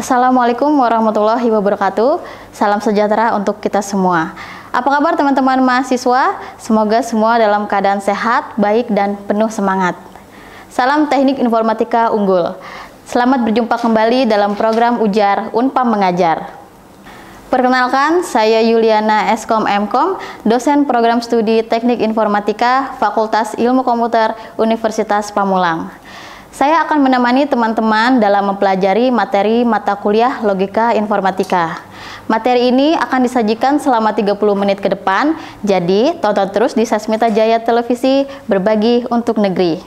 Assalamualaikum warahmatullahi wabarakatuh. Salam sejahtera untuk kita semua. Apa kabar teman-teman mahasiswa? Semoga semua dalam keadaan sehat, baik, dan penuh semangat. Salam Teknik Informatika Unggul. Selamat berjumpa kembali dalam program Ujar Unpam Mengajar. Perkenalkan, saya Yuliana Eskom Mkom, dosen program studi Teknik Informatika Fakultas Ilmu Komputer Universitas Pamulang. Saya akan menemani teman-teman dalam mempelajari materi mata kuliah Logika Informatika. Materi ini akan disajikan selama 30 menit ke depan, jadi tonton terus di Sasmita Jaya Televisi Berbagi untuk Negeri.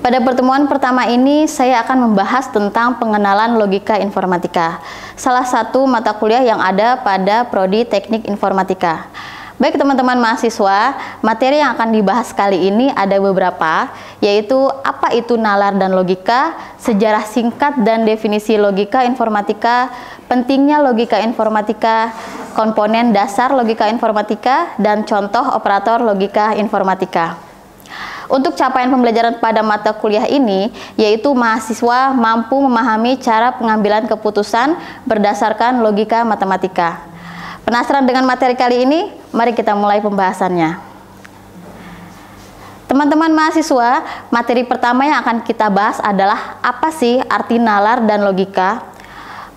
Pada pertemuan pertama ini, saya akan membahas tentang pengenalan logika informatika, salah satu mata kuliah yang ada pada Prodi Teknik Informatika. Baik teman-teman mahasiswa, materi yang akan dibahas kali ini ada beberapa, yaitu apa itu nalar dan logika, sejarah singkat dan definisi logika informatika, pentingnya logika informatika, komponen dasar logika informatika, dan contoh operator logika informatika. Untuk capaian pembelajaran pada mata kuliah ini, yaitu mahasiswa mampu memahami cara pengambilan keputusan berdasarkan logika matematika. Penasaran dengan materi kali ini? Mari kita mulai pembahasannya. Teman-teman mahasiswa, materi pertama yang akan kita bahas adalah apa sih arti nalar dan logika?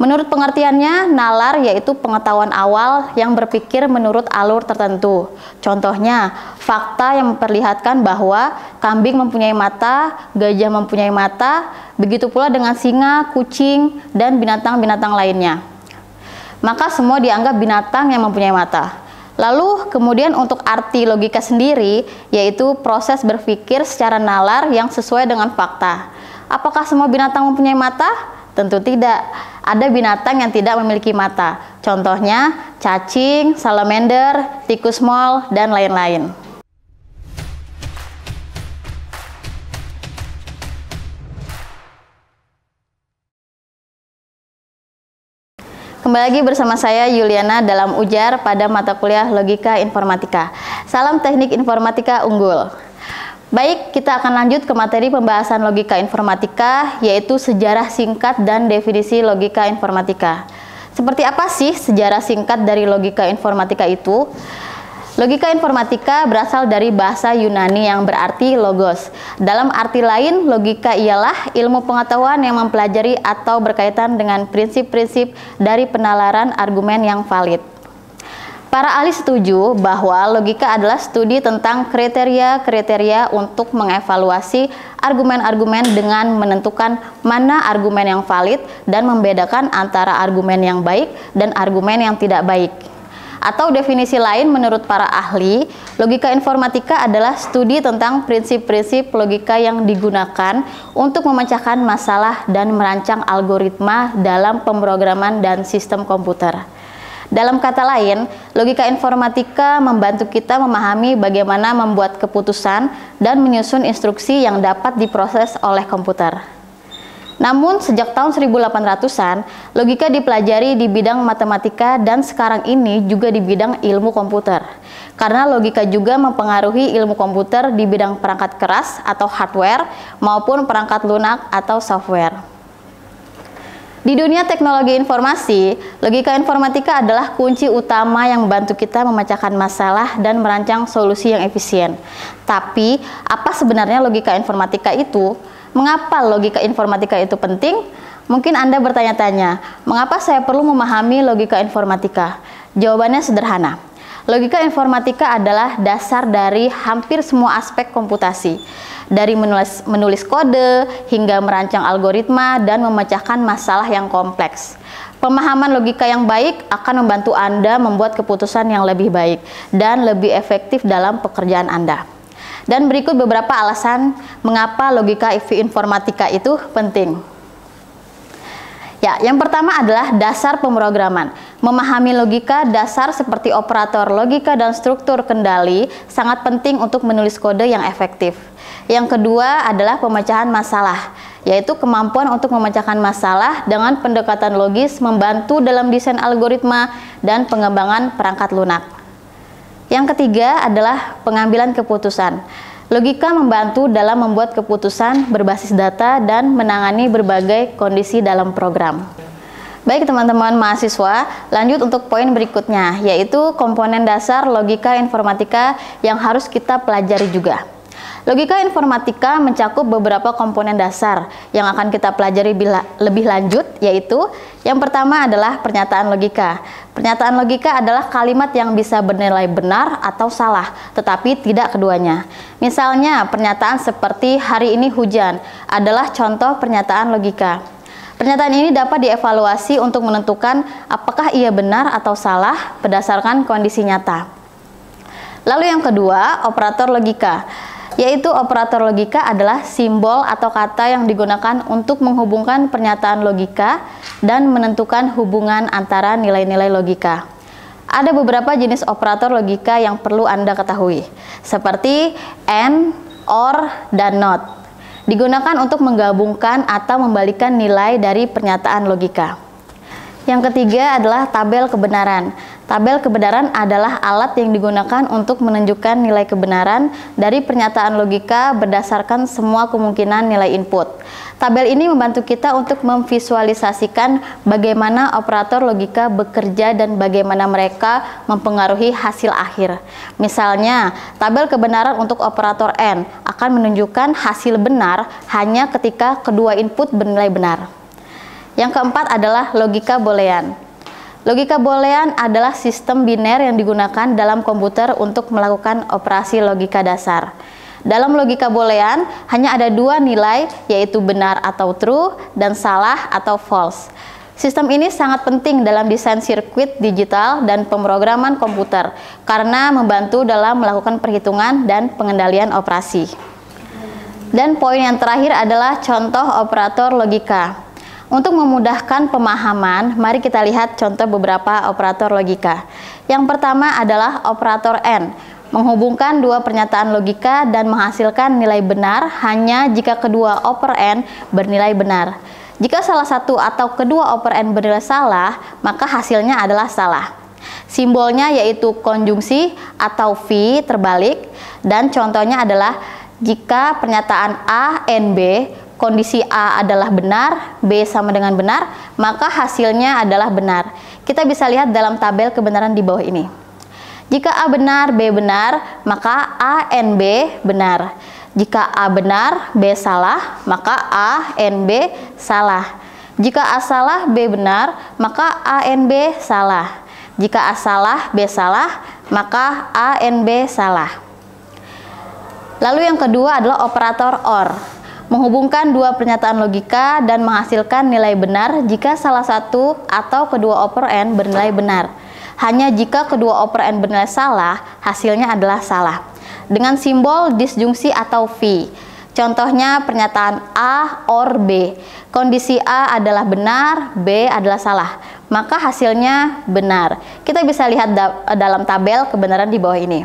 Menurut pengertiannya, nalar yaitu pengetahuan awal yang berpikir menurut alur tertentu. Contohnya, fakta yang memperlihatkan bahwa kambing mempunyai mata, gajah mempunyai mata, begitu pula dengan singa, kucing, dan binatang-binatang lainnya. Maka semua dianggap binatang yang mempunyai mata. Lalu kemudian untuk arti logika sendiri, yaitu proses berpikir secara nalar yang sesuai dengan fakta. Apakah semua binatang mempunyai mata? Tentu tidak. Ada binatang yang tidak memiliki mata. Contohnya cacing, salamander, tikus mol, dan lain-lain. Kembali lagi bersama saya Yuliana dalam ujar pada mata kuliah Logika Informatika. Salam Teknik Informatika Unggul. Baik, kita akan lanjut ke materi pembahasan logika informatika, yaitu sejarah singkat dan definisi logika informatika. Seperti apa sih sejarah singkat dari logika informatika itu? Logika informatika berasal dari bahasa Yunani yang berarti logos. Dalam arti lain, logika ialah ilmu pengetahuan yang mempelajari atau berkaitan dengan prinsip-prinsip dari penalaran argumen yang valid. Para ahli setuju bahwa logika adalah studi tentang kriteria-kriteria untuk mengevaluasi argumen-argumen dengan menentukan mana argumen yang valid dan membedakan antara argumen yang baik dan argumen yang tidak baik. Atau definisi lain menurut para ahli, logika informatika adalah studi tentang prinsip-prinsip logika yang digunakan untuk memecahkan masalah dan merancang algoritma dalam pemrograman dan sistem komputer. Dalam kata lain, logika informatika membantu kita memahami bagaimana membuat keputusan dan menyusun instruksi yang dapat diproses oleh komputer. Namun, sejak tahun 1800-an, logika dipelajari di bidang matematika dan sekarang ini juga di bidang ilmu komputer. Karena logika juga mempengaruhi ilmu komputer di bidang perangkat keras atau hardware maupun perangkat lunak atau software. Di dunia teknologi informasi, logika informatika adalah kunci utama yang membantu kita memecahkan masalah dan merancang solusi yang efisien. Tapi, apa sebenarnya logika informatika itu? Mengapa logika informatika itu penting? Mungkin Anda bertanya-tanya, mengapa saya perlu memahami logika informatika? Jawabannya sederhana. Logika informatika adalah dasar dari hampir semua aspek komputasi. Dari menulis kode hingga merancang algoritma dan memecahkan masalah yang kompleks. Pemahaman logika yang baik akan membantu Anda membuat keputusan yang lebih baik dan lebih efektif dalam pekerjaan Anda. Dan berikut beberapa alasan mengapa logika informatika itu penting. Ya, yang pertama adalah dasar pemrograman. Memahami logika dasar seperti operator logika dan struktur kendali sangat penting untuk menulis kode yang efektif. Yang kedua adalah pemecahan masalah, yaitu kemampuan untuk memecahkan masalah dengan pendekatan logis membantu dalam desain algoritma dan pengembangan perangkat lunak. Yang ketiga adalah pengambilan keputusan. Logika membantu dalam membuat keputusan berbasis data dan menangani berbagai kondisi dalam program. Baik teman-teman mahasiswa, lanjut untuk poin berikutnya, yaitu komponen dasar logika informatika yang harus kita pelajari juga. Logika informatika mencakup beberapa komponen dasar yang akan kita pelajari lebih lanjut, yaitu yang pertama adalah pernyataan logika. Pernyataan logika adalah kalimat yang bisa bernilai benar atau salah, tetapi tidak keduanya. Misalnya, pernyataan seperti hari ini hujan adalah contoh pernyataan logika. Pernyataan ini dapat dievaluasi untuk menentukan apakah ia benar atau salah berdasarkan kondisi nyata. Lalu yang kedua, operator logika, yaitu operator logika adalah simbol atau kata yang digunakan untuk menghubungkan pernyataan logika dan menentukan hubungan antara nilai-nilai logika. Ada beberapa jenis operator logika yang perlu Anda ketahui, seperti and, or, dan not. Digunakan untuk menggabungkan atau membalikkan nilai dari pernyataan logika. Yang ketiga adalah tabel kebenaran. Tabel kebenaran adalah alat yang digunakan untuk menunjukkan nilai kebenaran dari pernyataan logika berdasarkan semua kemungkinan nilai input. Tabel ini membantu kita untuk memvisualisasikan bagaimana operator logika bekerja dan bagaimana mereka mempengaruhi hasil akhir. Misalnya, tabel kebenaran untuk operator N akan menunjukkan hasil benar hanya ketika kedua input bernilai benar. Yang keempat adalah logika boolean. Logika boolean adalah sistem biner yang digunakan dalam komputer untuk melakukan operasi logika dasar. Dalam logika boolean hanya ada dua nilai, yaitu benar atau true dan salah atau false. Sistem ini sangat penting dalam desain sirkuit digital dan pemrograman komputer karena membantu dalam melakukan perhitungan dan pengendalian operasi. Dan poin yang terakhir adalah contoh operator logika. Untuk memudahkan pemahaman, mari kita lihat contoh beberapa operator logika. Yang pertama adalah operator AND, menghubungkan dua pernyataan logika dan menghasilkan nilai benar hanya jika kedua operand bernilai benar. Jika salah satu atau kedua operand bernilai salah, maka hasilnya adalah salah. Simbolnya yaitu konjungsi atau V terbalik, dan contohnya adalah jika pernyataan A and B, kondisi A adalah benar, B sama dengan benar, maka hasilnya adalah benar. Kita bisa lihat dalam tabel kebenaran di bawah ini. Jika A benar, B benar, maka A and B benar. Jika A benar, B salah, maka A and B salah. Jika A salah, B benar, maka A and B salah. Jika A salah, B salah, maka A and B salah. Lalu yang kedua adalah operator OR. Menghubungkan dua pernyataan logika dan menghasilkan nilai benar jika salah satu atau kedua operand bernilai benar. Hanya jika kedua operand bernilai salah, hasilnya adalah salah. Dengan simbol disjungsi atau V. Contohnya pernyataan A or B. Kondisi A adalah benar, B adalah salah. Maka hasilnya benar. Kita bisa lihat dalam tabel kebenaran di bawah ini.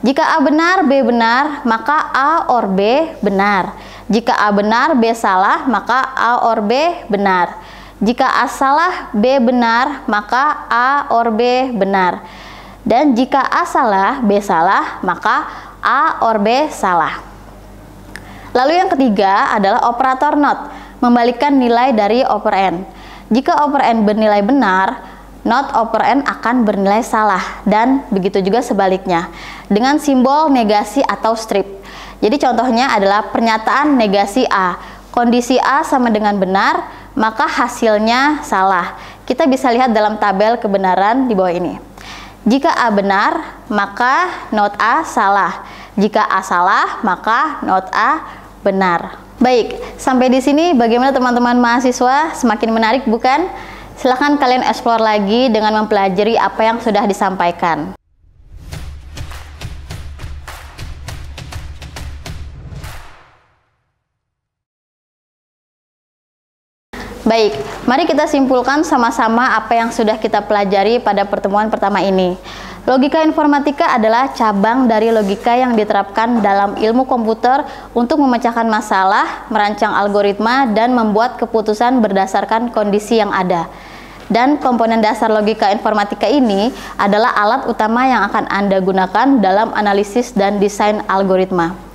Jika A benar, B benar, maka A or B benar. Jika A benar, B salah, maka A or B benar. Jika A salah, B benar, maka A or B benar. Dan jika A salah, B salah, maka A or B salah. Lalu yang ketiga adalah operator NOT, membalikkan nilai dari operand. Jika operand bernilai benar, not operand akan bernilai salah, dan begitu juga sebaliknya dengan simbol negasi atau strip. Jadi contohnya adalah pernyataan negasi A. Kondisi A sama dengan benar, maka hasilnya salah. Kita bisa lihat dalam tabel kebenaran di bawah ini. Jika A benar, maka not A salah. Jika A salah, maka not A benar. Baik, sampai di sini bagaimana teman-teman mahasiswa? Semakin menarik bukan? Silahkan kalian explore lagi dengan mempelajari apa yang sudah disampaikan. Baik, mari kita simpulkan sama-sama apa yang sudah kita pelajari pada pertemuan pertama ini. Logika informatika adalah cabang dari logika yang diterapkan dalam ilmu komputer untuk memecahkan masalah, merancang algoritma, dan membuat keputusan berdasarkan kondisi yang ada. Dan komponen dasar logika informatika ini adalah alat utama yang akan Anda gunakan dalam analisis dan desain algoritma.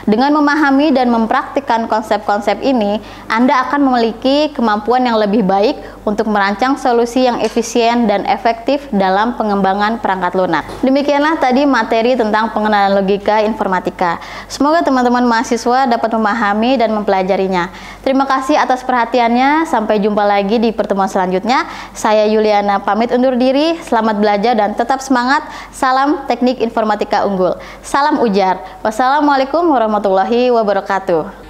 Dengan memahami dan mempraktikkan konsep-konsep ini, Anda akan memiliki kemampuan yang lebih baik untuk merancang solusi yang efisien dan efektif dalam pengembangan perangkat lunak. Demikianlah tadi materi tentang pengenalan logika informatika. Semoga teman-teman mahasiswa dapat memahami dan mempelajarinya. Terima kasih atas perhatiannya. Sampai jumpa lagi di pertemuan selanjutnya. Saya Yuliana pamit undur diri. Selamat belajar dan tetap semangat. Salam Teknik Informatika Unggul. Salam ujar. Wassalamualaikum warahmatullahi wabarakatuh.